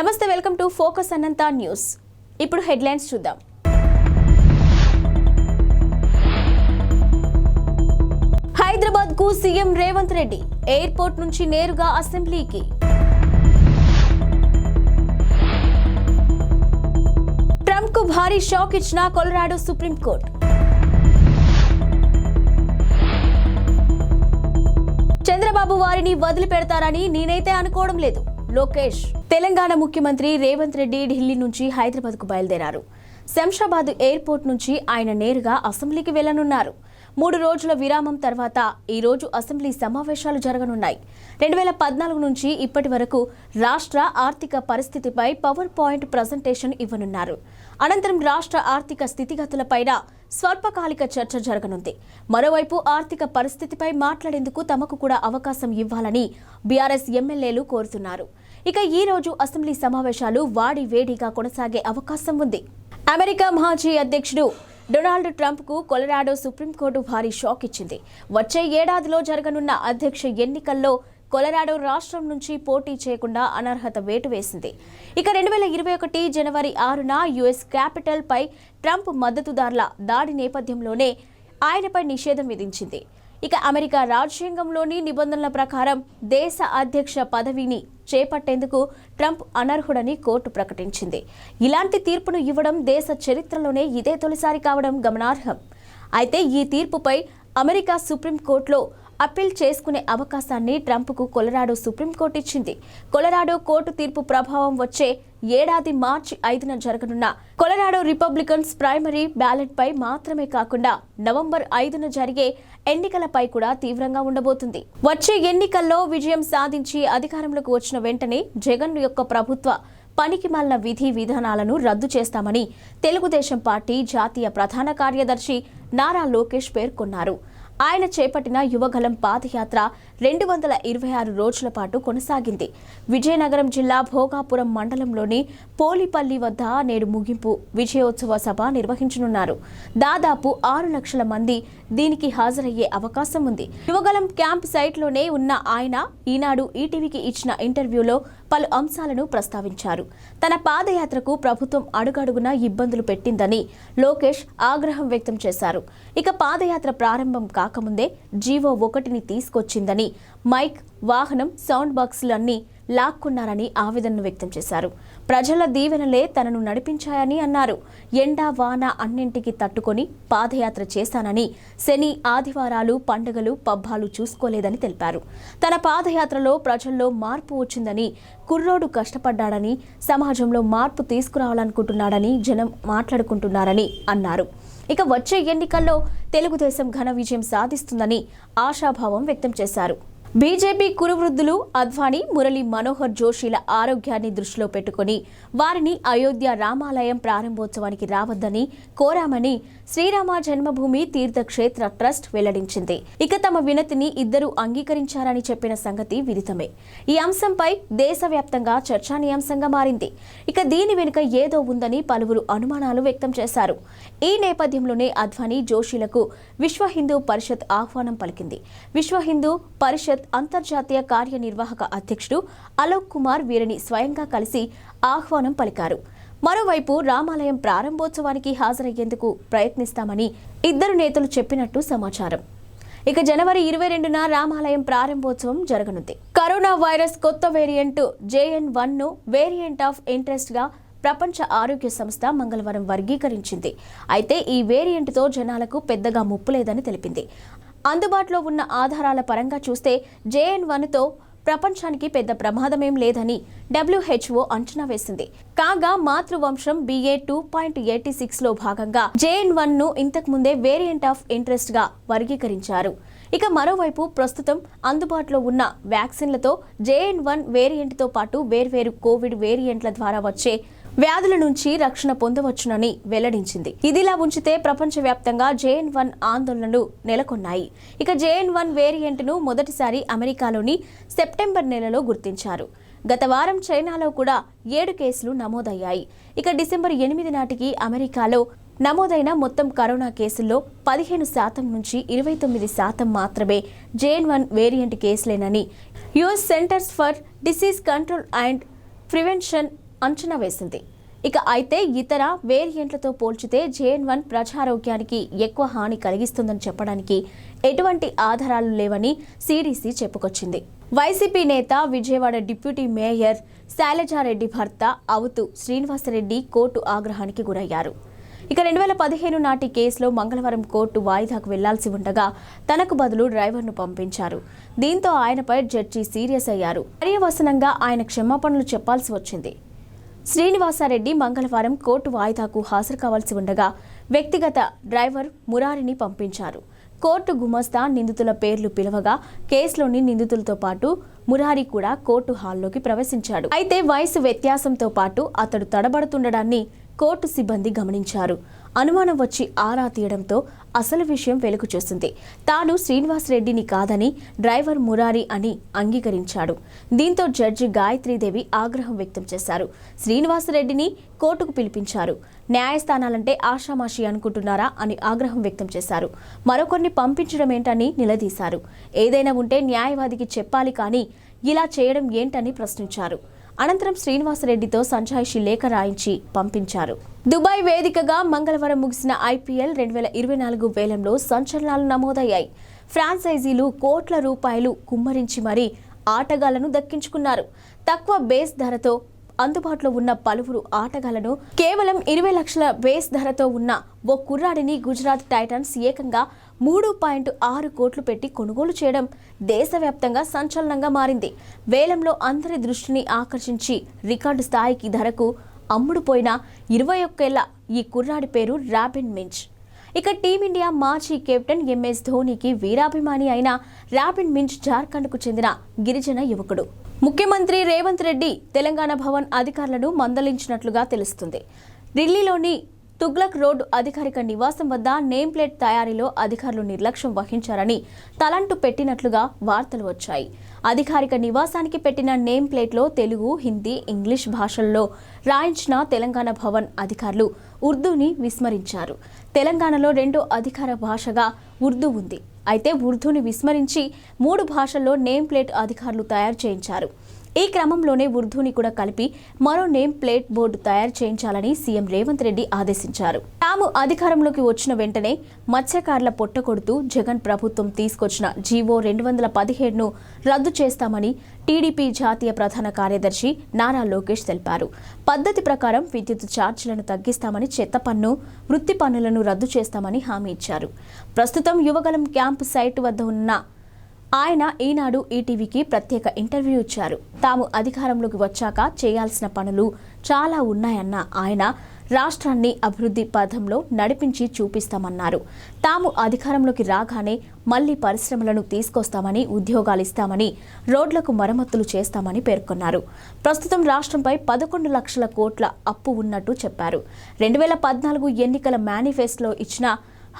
నమస్తే, welcome to focus Anantha news. ఇప్పుడు headlines చూద్దాం. హైదరాబాద్ కు సీఎం రేవంత్ రెడ్డి, ఎయిర్పోర్ట్ నుంచి నేరుగా అసెంబ్లీకి. ట్రంప్ కు భారీ షాక్ ఇచ్చిన కొలరాడో సుప్రీంకోర్టు. చంద్రబాబు వారిని వదిలిపెడతారని నేనైతే అనుకోవడం లేదు. లోకేష్. తెలంగాణ ముఖ్యమంత్రి రేవంత్ రెడ్డి ఢిల్లీ నుంచి హైదరాబాద్ కు బయలుదేరారు. శంషాబాద్ ఎయిర్పోర్ట్ నుంచి ఆయన నేరుగా అసెంబ్లీకి వెళ్లనున్నారు. 3 రోజుల విరామం తర్వాత ఈ రోజు అసెంబ్లీ సమావేశాలు జరగనున్నాయి. 2014 నుంచి ఇప్పటి వరకు రాష్ట్ర ఆర్థిక పరిస్థితిపై పవర్ పాయింట్ ప్రజెంటేషన్ ఇవ్వనున్నారు. అనంతరం రాష్ట్ర ఆర్థిక స్థితిగతులపైన స్వల్పకాలిక చర్చ జరగనుంది. మరోవైపు ఆర్థిక పరిస్థితిపై మాట్లాడేందుకు తమకు కూడా అవకాశం ఇవ్వాలని బీఆర్ఎస్ ఎమ్మెల్యేలు కోరుతున్నారు. ఇక ఈ రోజు అసెంబ్లీ సమావేశాలు వాడివేడిగా కొనసాగే అవకాశం ఉంది. అమెరికా మాజీ అధ్యక్షుడు డొనాల్డ్ ట్రంప్ కు కొలరాడో సుప్రీంకోర్టు భారీ షాక్ ఇచ్చింది. వచ్చే ఏడాదిలో జరగనున్న అధ్యక్ష ఎన్నికల్లో కొలరాడో రాష్ట్రం నుంచి పోటీ చేయకుండా అనర్హత వేటు వేసింది. ఇక 2021 జనవరి 6న యుఎస్ క్యాపిటల్ పై ట్రంప్ మద్దతుదారుల దాడి నేపథ్యంలోనే ఆయనపై నిషేధం విధించింది. ఇక అమెరికా రాజ్యాంగంలోని నిబంధనల ప్రకారం దేశ అధ్యక్ష పదవిని చేపట్టేందుకు ట్రంప్ అనర్హుడని కోర్టు ప్రకటించింది. ఇలాంటి తీర్పును ఇవ్వడం దేశ చరిత్రలోనే ఇదే తొలిసారి కావడం గమనార్హం. అయితే ఈ తీర్పుపై అమెరికా సుప్రీంకోర్టులో అప్పీల్ చేసుకునే అవకాశాన్ని ట్రంప్కు కొలరాడో సుప్రీంకోర్టు ఇచ్చింది. కొలరాడో కోర్టు తీర్పు ప్రభావం వచ్చే ఏడాది మార్చి 5న జరగనున్న కొలరాడో రిపబ్లికన్స్ ప్రైమరీ బ్యాలెట్ పై మాత్రమే కాకుండా నవంబర్ 5న జరిగే ఎన్నికలపై కూడా తీవ్రంగా ఉండబోతుంది. వచ్చే ఎన్నికల్లో విజయం సాధించి అధికారంలోకి వచ్చిన వెంటనే జగన్ యొక్క ప్రభుత్వ పనికిమాలిన విధి విధానాలను రద్దు చేస్తామని తెలుగుదేశం పార్టీ జాతీయ ప్రధాన కార్యదర్శి నారా లోకేష్ పేర్కొన్నారు. ఆయన చేపట్టిన యువగలం పాదయాత్ర 226 రోజుల పాటు కొనసాగింది. విజయనగరం జిల్లా భోగాపురం మండలంలోని పోలిపల్లి వద్ద నేడు ముగింపు విజయోత్సవ సభ నిర్వహించనున్నారు. దాదాపు 6 లక్షల మంది దీనికి హాజరయ్యే అవకాశం ఉంది. యువగలం క్యాంప్ సైట్లోనే ఉన్న ఆయన ఈనాడు ఈటీవీకి ఇచ్చిన ఇంటర్వ్యూలో పలు అంశాలను ప్రస్తావించారు. తన పాదయాత్రకు ప్రభుత్వం అడుగడుగునా ఇబ్బందులు పెట్టిందని లోకేష్ ఆగ్రహం వ్యక్తం చేశారు. ఇక పాదయాత్ర ప్రారంభం కాకముందే జీవో 1ని తీసుకొచ్చిందని, మైక్, వాహనం, సౌండ్ బాక్సులన్నీ లాక్కున్నారని ఆవేదన వ్యక్తం చేశారు. ప్రజల దీవెనలే తనను నడిపించాయని అన్నారు. ఎండా వాన అన్నింటికి తట్టుకొని పాదయాత్ర చేశానని, శని, ఆదివారాలు, పండుగలు, పబ్బాలు చూసుకోలేదని తెలిపారు. తన పాదయాత్రలో ప్రజల్లో మార్పు వచ్చిందని, కుర్రోడు కష్టపడ్డాడని, సమాజంలో మార్పు తీసుకురావాలనుకుంటున్నాడని జనం మాట్లాడుకుంటున్నారని అన్నారు. ఇక వచ్చే ఎన్నికల్లో తెలుగుదేశం ఘన విజయం సాధిస్తుందని ఆశాభావం వ్యక్తం చేశారు. బీజేపీ కురువృద్ధులు అద్వానీ, మురళీ మనోహర్ జోషిల ఆరోగ్యాన్ని దృష్టిలో పెట్టుకుని వారిని అయోధ్య రామాలయం ప్రారంభోత్సవానికి రావద్దని కోరామని శ్రీరామ జన్మభూమి తీర్థక్షేత్ర ట్రస్ట్ వెల్లడించింది. ఇక తమ వినతిని ఇద్దరు అంగీకరించారని చెప్పిన సంగతి విదితమే. ఈ అంశంపై దేశవ్యాప్తంగా చర్చానీయాంశంగా మారింది. ఇక దీని వెనుక ఏదో ఉందని పలువురు అనుమానాలు వ్యక్తం చేశారు. ఈ నేపథ్యంలోనే అద్వానీ, జోషిలకు విశ్వ హిందూ పరిషత్ ఆహ్వానం పలికింది. విశ్వ హిందూ పరిషత్ అంతర్జాతీయ కార్యనిర్వాహక అధ్యక్షుడు అలోక్ కుమార్ వీరిని స్వయంగా కలిసి ఆహ్వానం పలికారు. మరోవైపు రామాలయం ప్రారంభోత్సవానికి హాజరయ్యేందుకు ప్రయత్నిస్తామని ఇద్దరు నేతలు చెప్పినట్టు సమాచారం. ఇక జనవరి 22న రామాలయం ప్రారంభోత్సవం జరగనుంది. కరోనా వైరస్ కొత్త వేరియంట్ JN.1ను వేరియంట్ ఆఫ్ ఇంట్రెస్ట్ గా ప్రపంచ ఆరోగ్య సంస్థ మంగళవారం వర్గీకరించింది. అయితే ఈ వేరియంట్తో జనాలకు పెద్దగా ముప్పు లేదని తెలిపింది. అందుబాటులో ఉన్న ఆధారాల పరంగా చూస్తే JN.1తో ప్రపంచానికి పెద్ద ప్రమాదమేం లేదని WHO అంచనా వేసింది. కాగా మాతృవంశం BA.2.86లో భాగంగా JN.1ను ఇంతకుముందే వేరియంట్ ఆఫ్ ఇంట్రెస్ట్ గా వర్గీకరించారు. ఇక మరోవైపు ప్రస్తుతం అందుబాటులో ఉన్న వ్యాక్సిన్లతో JN.1 వేరియంట్తో పాటు వేర్వేరు కోవిడ్ వేరియంట్ల ద్వారా వచ్చే వ్యాధుల నుంచి రక్షణ పొందవచ్చునని వెల్లడించింది. ఇదిలా ఉంచితే ప్రపంచవ్యాప్తంగా JN.1 ఆందోళనలు నెలకొన్నాయి. ఇక JN.1 వేరియంట్ను మొదటిసారి అమెరికాలోని సెప్టెంబర్ నెలలో గుర్తించారు. గత వారం చైనాలో కూడా 7 కేసులు నమోదయ్యాయి. ఇక డిసెంబర్ 8 నాటికి అమెరికాలో నమోదైన మొత్తం కరోనా కేసుల్లో 15% నుంచి 29% మాత్రమే JN.1 వేరియంట్ కేసులేనని US Centers for Disease Control and Prevention అంచనా వేసింది. అయితే ఇతర వేరియంట్లతో పోల్చితే JN.1 ప్రజారోగ్యానికి ఎక్కువ హాని కలిగిస్తుందని చెప్పడానికి ఎటువంటి ఆధారాలు లేవని CDC చెప్పుకొచ్చింది. వైసీపీ నేత, విజయవాడ డిప్యూటీ మేయర్ శైలజారెడ్డి భర్త అవుతు శ్రీనివాసరెడ్డి కోర్టు ఆగ్రహానికి గురయ్యారు. 2015 నాటి కేసులో మంగళవారం కోర్టు వాయిదాకు వెళ్లాల్సి ఉండగా తనకు బదులు డ్రైవర్ను పంపించారు. దీంతో ఆయనపై జడ్జి సీరియస్ అయ్యారు. పర్యవసనంగా ఆయన క్షమాపణలు చెప్పాల్సి వచ్చింది. శ్రీనివాసరెడ్డి మంగళవారం కోర్టు వాయిదాకు హాజరు కావాల్సి ఉండగా వ్యక్తిగత డ్రైవర్ మురారిని పంపించారు. కోర్టు గుమస్తా నిందితుల పేర్లు పిలవగా కేసులోని నిందితులతో పాటు మురారి కూడా కోర్టు హాల్లోకి ప్రవేశించాడు. అయితే వయసు వ్యత్యాసంతో పాటు అతడు తడబడుతుండడాన్ని కోర్టు సిబ్బంది గమనించారు. అనుమానం వచ్చి ఆరా తీయడంతో అసలు విషయం వెలుగు చూసింది. తాను శ్రీనివాసరెడ్డిని కాదని డ్రైవర్ మురారి అని అంగీకరించాడు. దీంతో జడ్జి గాయత్రీదేవి ఆగ్రహం వ్యక్తం చేశారు. శ్రీనివాసరెడ్డిని కోర్టుకు పిలిపించారు. న్యాయస్థానాలంటే ఆషామాషి అనుకుంటున్నారా అని ఆగ్రహం వ్యక్తం చేశారు. మరొకరిని పంపించడం ఏంటని నిలదీశారు. ఏదైనా ఉంటే న్యాయవాదికి చెప్పాలి కానీ ఇలా చేయడం ఏంటని ప్రశ్నించారు. అనంతరం శ్రీనివాసరెడ్డితో సంజాయిషి లేఖ రాయించి పంపించారు. దుబాయ్ వేదికగా మంగళవారం ముగిసిన IPL 2024 వేలంలో సంచలనాలు నమోదయ్యాయి. ఫ్రాంచైజీలు కోట్ల రూపాయలు కుమ్మరించి మరీ ఆటగాళ్లను దక్కించుకున్నారు. తక్కువ బేస్ ధరతో అందుబాటులో ఉన్న పలువురు ఆటగాళ్లను కేవలం 20 లక్షల బేస్ ధరతో ఉన్న ఓ కుర్రాడిని గుజరాత్ టైటన్స్ ఏకంగా 3.6 కోట్లు పెట్టి కొనుగోలు చేయడం దేశవ్యాప్తంగా సంచలనంగా మారింది. వేలంలో అందరి దృష్టిని ఆకర్షించి రికార్డు స్థాయికి ధరకు అమ్ముడుపోయిన 21 ఏళ్ల ఈ కుర్రాడి పేరు రాబిన్ మించ్. టీమిండియా మాజీ కెప్టెన్ MS ధోనీకి వీరాభిమాని అయిన రాబిన్ మించ్ జార్ఖండ్కు చెందిన గిరిజన యువకుడు. ముఖ్యమంత్రి రేవంత్ రెడ్డి తెలంగాణ భవన్ అధికారులను మందలించినట్లుగా తెలుస్తుంది. ఢిల్లీలోని తుగ్లక్ రోడ్ అధికారిక నివాసం వద్ద నేమ్ ప్లేట్ తయారీలో అధికారులు నిర్లక్ష్యం వహించారని తలంటు పెట్టినట్లుగా వార్తలు వచ్చాయి. అధికారిక నివాసానికి పెట్టిన నేమ్ ప్లేట్లో తెలుగు, హిందీ, ఇంగ్లీష్ భాషల్లో రాయించిన తెలంగాణ భవన్ అధికారులు ఉర్దూని విస్మరించారు. తెలంగాణలో రెండో అధికార భాషగా ఉర్దూ ఉంది. అయితే ఉర్దూని విస్మరించి 3 భాషల్లో నేమ్ ప్లేట్ అధికారులు తయారు చేయించారు. ఈ క్రమంలోనే ఉర్దూని కూడా కలిపి మరో నేమ్ ప్లేట్ బోర్డు తయారు చేయించాలని సీఎం రేవంత్ రెడ్డి ఆదేశించారు. తాము అధికారంలోకి వచ్చిన వెంటనే మత్స్యకారుల పొట్టకొడుతూ జగన్ ప్రభుత్వం తీసుకొచ్చిన జీవో 217ను రద్దు చేస్తామని టీడీపీ జాతీయ ప్రధాన కార్యదర్శి నారా లోకేష్ తెలిపారు. పద్ధతి ప్రకారం విద్యుత్ ఛార్జీలను తగ్గిస్తామని, చెత్త పన్ను, వృత్తి పన్నులను రద్దు చేస్తామని హామీ ఇచ్చారు. ప్రస్తుతం యువగలం క్యాంపు సైట్ వద్ద ఉన్న ఆయన ఈనాడు ఈటీవీకి ప్రత్యేక ఇంటర్వ్యూ ఇచ్చారు. తాము అధికారంలోకి వచ్చాక చేయాల్సిన పనులు చాలా ఉన్నాయన్న ఆయన రాష్ట్రాన్ని అభివృద్ధి పథంలో నడిపించి చూపిస్తామన్నారు. తాము అధికారంలోకి రాగానే మళ్లీ పరిశ్రమలను తీసుకొస్తామని, ఉద్యోగాలు ఇస్తామని, రోడ్లకు మరమ్మతులు చేస్తామని పేర్కొన్నారు. ప్రస్తుతం రాష్ట్రంపై 11 లక్షల కోట్ల అప్పు ఉన్నట్టు చెప్పారు. 2014 ఎన్నికల మేనిఫెస్టోలో ఇచ్చిన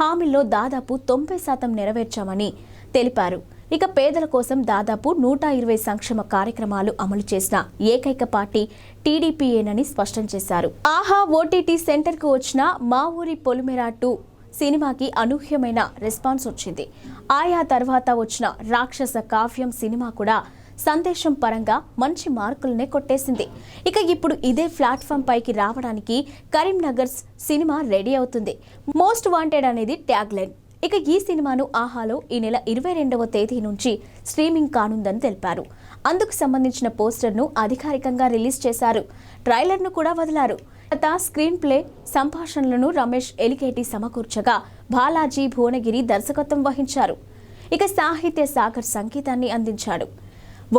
హామీల్లో దాదాపు 90% నెరవేర్చామని తెలిపారు. పేదల కోసం దాదాపు 120 సంక్షేమ కార్యక్రమాలు అమలు చేసిన ఏకైక పార్టీ టీడీపీయేనని స్పష్టం చేశారు. ఆహా OTT సెంటర్కు వచ్చిన మా ఊరి పొలిమేర 2 సినిమాకి అనూహ్యమైన రెస్పాన్స్ వచ్చింది. ఆయా తర్వాత వచ్చిన రాక్షస కావ్యం సినిమా కూడా సందేశం పరంగా మంచి మార్కులనే కొట్టేసింది. ఇప్పుడు ఇదే ప్లాట్ఫామ్ పైకి రావడానికి కరీంనగర్ సినిమా రెడీ అవుతుంది. మోస్ట్ వాంటెడ్ అనేది ట్యాగ్ లైన్. ఈ సినిమాను ఆహాలో ఈ నెల 22వ తేదీ నుంచి స్ట్రీమింగ్ కానుందని తెలిపారు. అందుకు సంబంధించిన పోస్టర్ను అధికారికంగా రిలీజ్ చేశారు. ట్రైలర్ను కూడా వదిలారు. స్క్రీన్ ప్లే, సంభాషణలను రమేష్ ఎలికేటి సమకూర్చగా బాలాజీ భువనగిరి దర్శకత్వం వహించారు. సాహిత్య సాగర్ సంగీతాన్ని అందించాడు.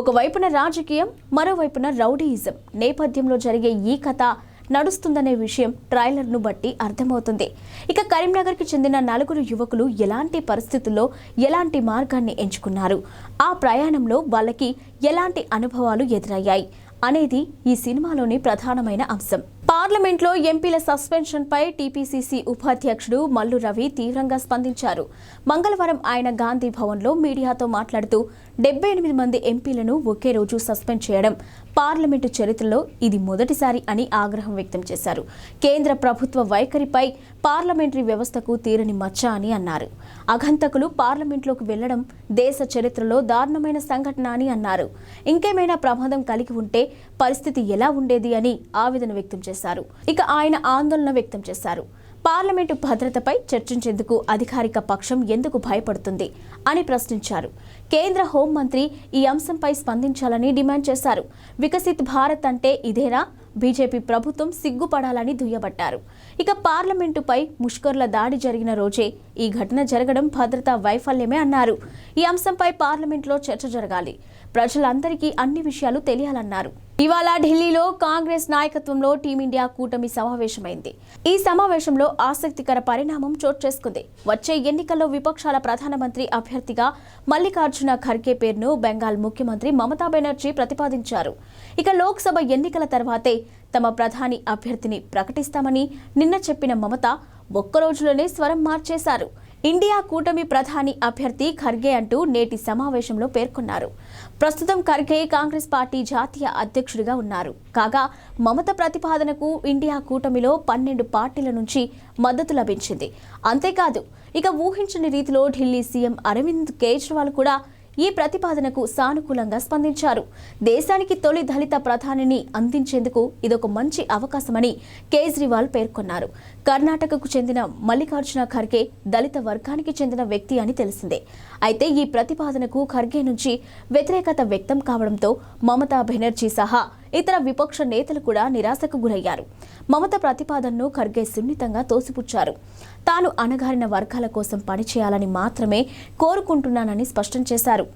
ఒకవైపున రాజకీయం, మరోవైపున రౌడీయిజం నేపథ్యంలో జరిగే ఈ కథ నడుస్తుందనే విషయం ట్రైలర్ను బట్టి అర్థమవుతుంది. కరీంనగర్కి చెందిన 4 యువకులు ఎలాంటి పరిస్థితుల్లో ఎలాంటి మార్గాన్ని ఎంచుకున్నారు, ఆ ప్రయాణంలో వాళ్ళకి ఎలాంటి అనుభవాలు ఎదురయ్యాయి అనేది ఈ సినిమాలోని ప్రధానమైన అంశం. పార్లమెంట్లో ఎంపీల సస్పెన్షన్పై టీపీసీసీ ఉపాధ్యక్షుడు మల్లు రవి తీవ్రంగా స్పందించారు. మంగళవారం ఆయన గాంధీ భవన్లో మీడియాతో మాట్లాడుతూ 78 మంది ఎంపీలను ఒకే రోజు సస్పెండ్ చేయడం పార్లమెంటు చరిత్రలో ఇది మొదటిసారి అని ఆగ్రహం వ్యక్తం చేశారు. కేంద్ర ప్రభుత్వ వైఖరిపై పార్లమెంటరీ వ్యవస్థకు తీరని మచ్చ అని అన్నారు. అఘంతకులు పార్లమెంట్లోకి వెళ్లడం దేశ చరిత్రలో దారుణమైన సంఘటన అని అన్నారు. ఇంకేమైనా ప్రమాదం కలిగి ఉంటే పరిస్థితి ఎలా ఉండేది అని ఆవేదన వ్యక్తం చేశారు. ఇక ఆయన ఆందోళన వ్యక్తం చేశారు. పార్లమెంటు భద్రతపై చర్చించేందుకు అధికారిక పక్షం ఎందుకు భయపడుతుంది అని ప్రశ్నించారు. కేంద్ర హోంమంత్రి ఈ అంశంపై స్పందించాలని డిమాండ్ చేశారు. వికసిత్ భారత్ అంటే ఇదేనా? బీజేపీ ప్రభుత్వం సిగ్గుపడాలని దుయ్యబట్టారు. ఇక పార్లమెంటుపై ముష్కర్ల దాడి జరిగిన రోజే ఈ ఘటన జరగడం భద్రతా వైఫల్యమే అన్నారు. ఈ అంశంపై పార్లమెంట్లో చర్చ జరగాలి. ప్రజలందరికీ అన్ని విషయాలు తెలియాలన్నారు. ఇవాళ ఢిల్లీలో కాంగ్రెస్ నాయకత్వంలో టీమిండియా కూటమి సమావేశమైంది. ఈ సమావేశంలో ఆసక్తికర పరిణామం చోటు చేసుకుంది. వచ్చే ఎన్నికల్లో విపక్షాల ప్రధానమంత్రి అభ్యర్థిగా మల్లికార్జున ఖర్గే పేరును బెంగాల్ ముఖ్యమంత్రి మమతా బెనర్జీ ప్రతిపాదించారు. ఇక లోక్సభ ఎన్నికల తర్వాతే తమ ప్రధాని అభ్యర్థిని ప్రకటిస్తామని నిన్న చెప్పిన మమత ఒక్కరోజులోనే స్వరం మార్చేశారు. ఇండియా కూటమి ప్రధాని అభ్యర్థి ఖర్గే అంటూ నేటి సమావేశంలో పేర్కొన్నారు. ప్రస్తుతం ఖర్గే కాంగ్రెస్ పార్టీ జాతీయ అధ్యక్షుడిగా ఉన్నారు. కాగా మమత ప్రతిపాదనకు ఇండియా కూటమిలో 12 పార్టీల నుంచి మద్దతు లభించింది. అంతేకాదు ఇక ఊహించని రీతిలో ఢిల్లీ సీఎం అరవింద్ కేజ్రీవాల్ కూడా ఈ ప్రతిపాదనకు సానుకూలంగా స్పందించారు. దేశానికి తొలి దళిత ప్రధానిని అందించేందుకు ఇదొక మంచి అవకాశమని కేజ్రీవాల్ పేర్కొన్నారు. కర్ణాటకకు చెందిన మల్లికార్జున ఖర్గే దళిత వర్గానికి చెందిన వ్యక్తి అని తెలిసిందే. అయితే ఈ ప్రతిపాదనకు ఖర్గే నుంచి వ్యతిరేకత వ్యక్తం కావడంతో మమతా బెనర్జీ సహా ఇతర విపక్ష నేతలు కూడా నిరాశకు గురయ్యారు. మమత ప్రతిపాదనను ఖర్గే సున్నితంగా తోసిపుచ్చారు. తాను అణగారిన వర్గాల కోసం పనిచేయాలని మాత్రమే కోరుకుంటున్నానని స్పష్టం చేశారు.